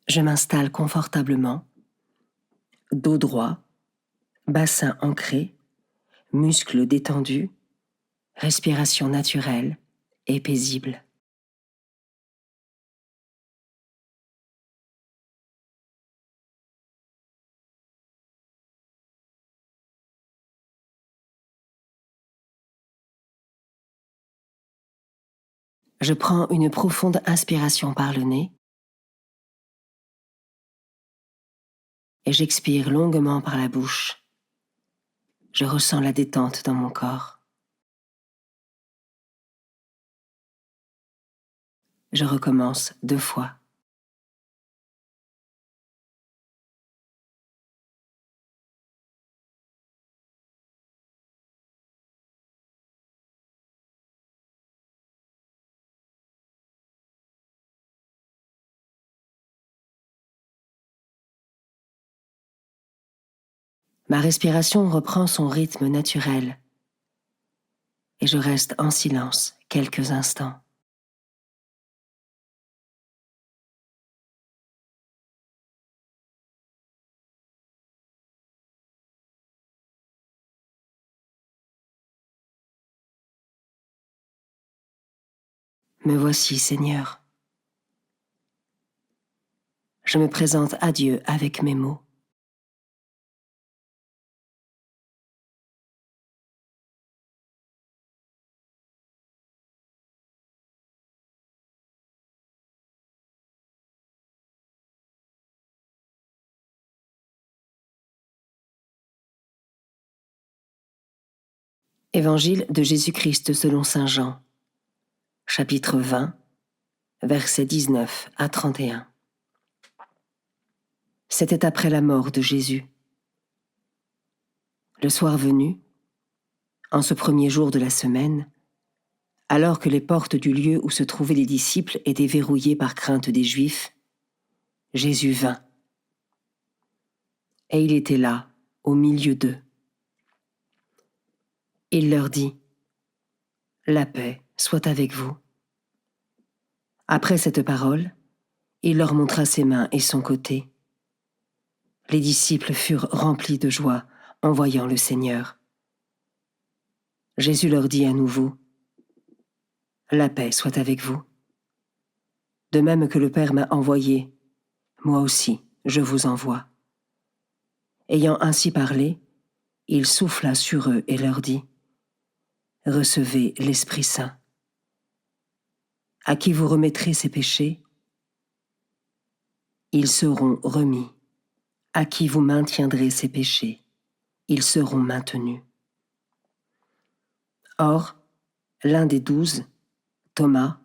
Je m'installe confortablement, dos droit, bassin ancré, muscles détendus, respiration naturelle et paisible. Je prends une profonde inspiration par le nez et j'expire longuement par la bouche. Je ressens la détente dans mon corps. Je recommence 2 fois. Ma respiration reprend son rythme naturel et je reste en silence quelques instants. Me voici, Seigneur. Je me présente à Dieu avec mes mots. Évangile de Jésus-Christ selon saint Jean, chapitre 20, versets 19 à 31. C'était après la mort de Jésus. Le soir venu, en ce premier jour de la semaine, alors que les portes du lieu où se trouvaient les disciples étaient verrouillées par crainte des Juifs, Jésus vint. Et il était là, au milieu d'eux. Il leur dit : « La paix soit avec vous. » Après cette parole, il leur montra ses mains et son côté. Les disciples furent remplis de joie en voyant le Seigneur. Jésus leur dit à nouveau : « La paix soit avec vous. De même que le Père m'a envoyé, moi aussi je vous envoie. » Ayant ainsi parlé, il souffla sur eux et leur dit : « Recevez l'Esprit Saint. À qui vous remettrez ces péchés, ils seront remis. À qui vous maintiendrez ces péchés, ils seront maintenus. » Or, l'un des 12, Thomas,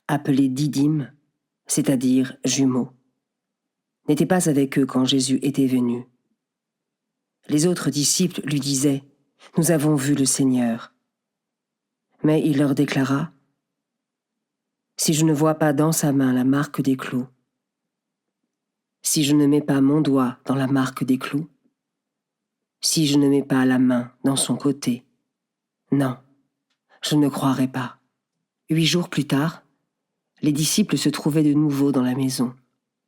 appelé Didyme, c'est-à-dire jumeau, n'était pas avec eux quand Jésus était venu. Les autres disciples lui disaient : « Nous avons vu le Seigneur. » Mais il leur déclara : « Si je ne vois pas dans sa main la marque des clous, si je ne mets pas mon doigt dans la marque des clous, si je ne mets pas la main dans son côté, non, je ne croirai pas. » 8 jours plus tard, les disciples se trouvaient de nouveau dans la maison,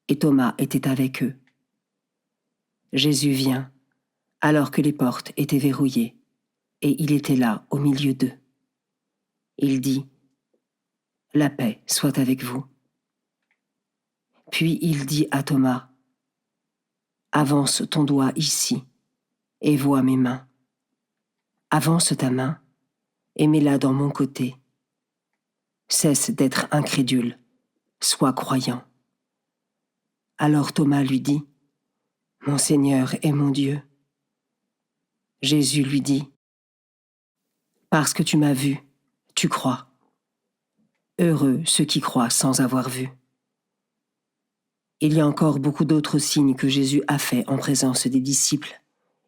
et Thomas était avec eux. Jésus vient, alors que les portes étaient verrouillées, et il était là au milieu d'eux. Il dit : « La paix soit avec vous. » Puis il dit à Thomas : « Avance ton doigt ici, et vois mes mains. Avance ta main, et mets-la dans mon côté. Cesse d'être incrédule, sois croyant. » Alors Thomas lui dit : « Mon Seigneur et mon Dieu. » Jésus lui dit : « Parce que tu m'as vu, tu crois. Heureux ceux qui croient sans avoir vu. » Il y a encore beaucoup d'autres signes que Jésus a faits en présence des disciples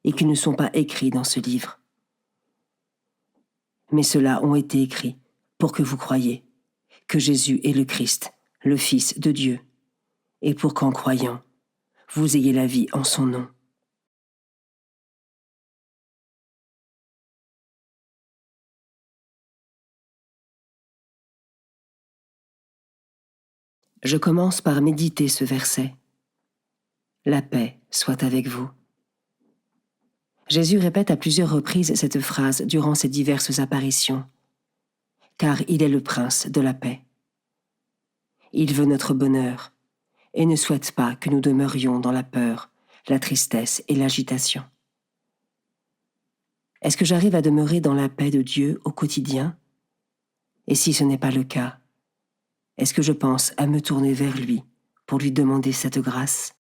et qui ne sont pas écrits dans ce livre. Mais ceux-là ont été écrits pour que vous croyiez que Jésus est le Christ, le Fils de Dieu, et pour qu'en croyant, vous ayez la vie en son nom. Je commence par méditer ce verset la paix soit avec vous. Jésus répète à plusieurs reprises cette phrase durant ses diverses apparitions, car il est le prince de la paix. Il veut notre bonheur et ne souhaite pas que nous demeurions dans la peur, la tristesse et l'agitation. Est-ce que j'arrive à demeurer dans la paix de Dieu au quotidien? Et si ce n'est pas le cas, est-ce que je pense à me tourner vers lui pour lui demander cette grâce?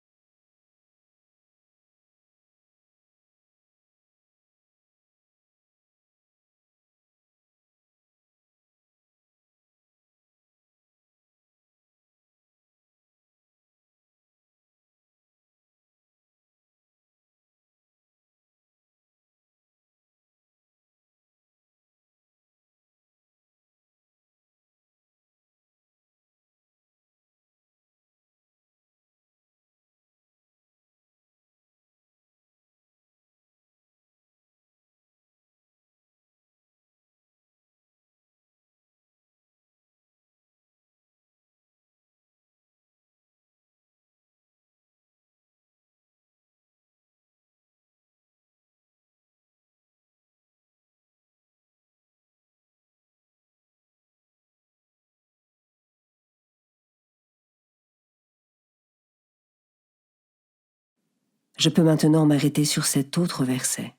Je peux maintenant m'arrêter sur cet autre verset.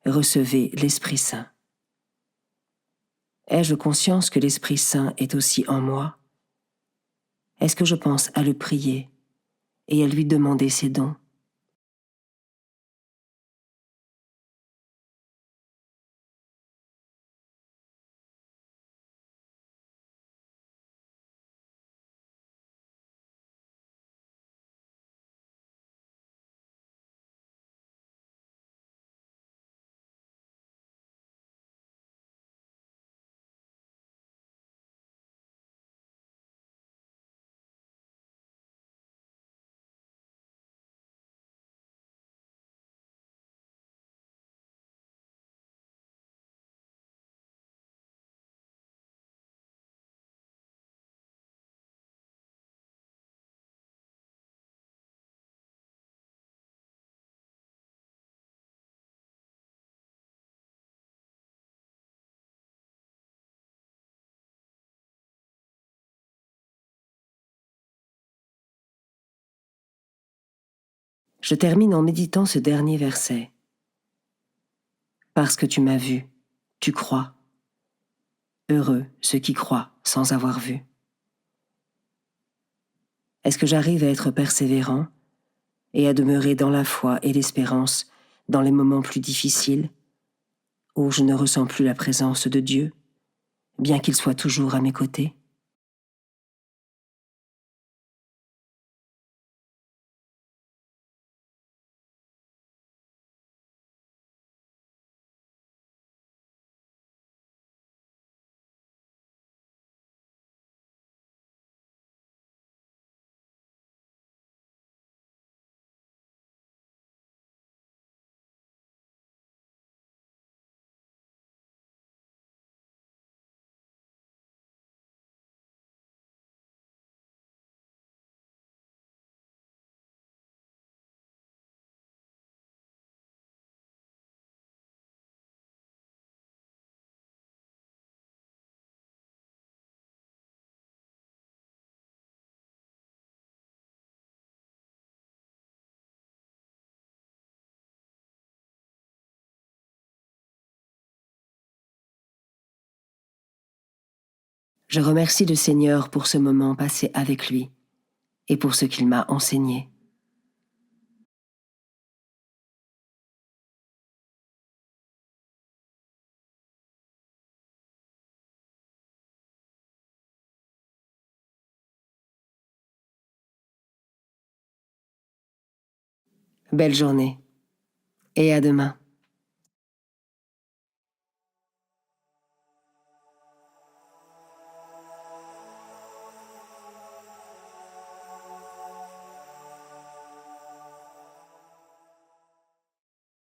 Recevez l'Esprit Saint. Ai-je conscience que l'Esprit Saint est aussi en moi? Est-ce que je pense à le prier et à lui demander ses dons? Je termine en méditant ce dernier verset. Parce que tu m'as vu, tu crois. Heureux ceux qui croient sans avoir vu. Est-ce que j'arrive à être persévérant et à demeurer dans la foi et l'espérance dans les moments plus difficiles, où je ne ressens plus la présence de Dieu, bien qu'il soit toujours à mes côtés? Je remercie le Seigneur pour ce moment passé avec lui et pour ce qu'il m'a enseigné. Belle journée et à demain.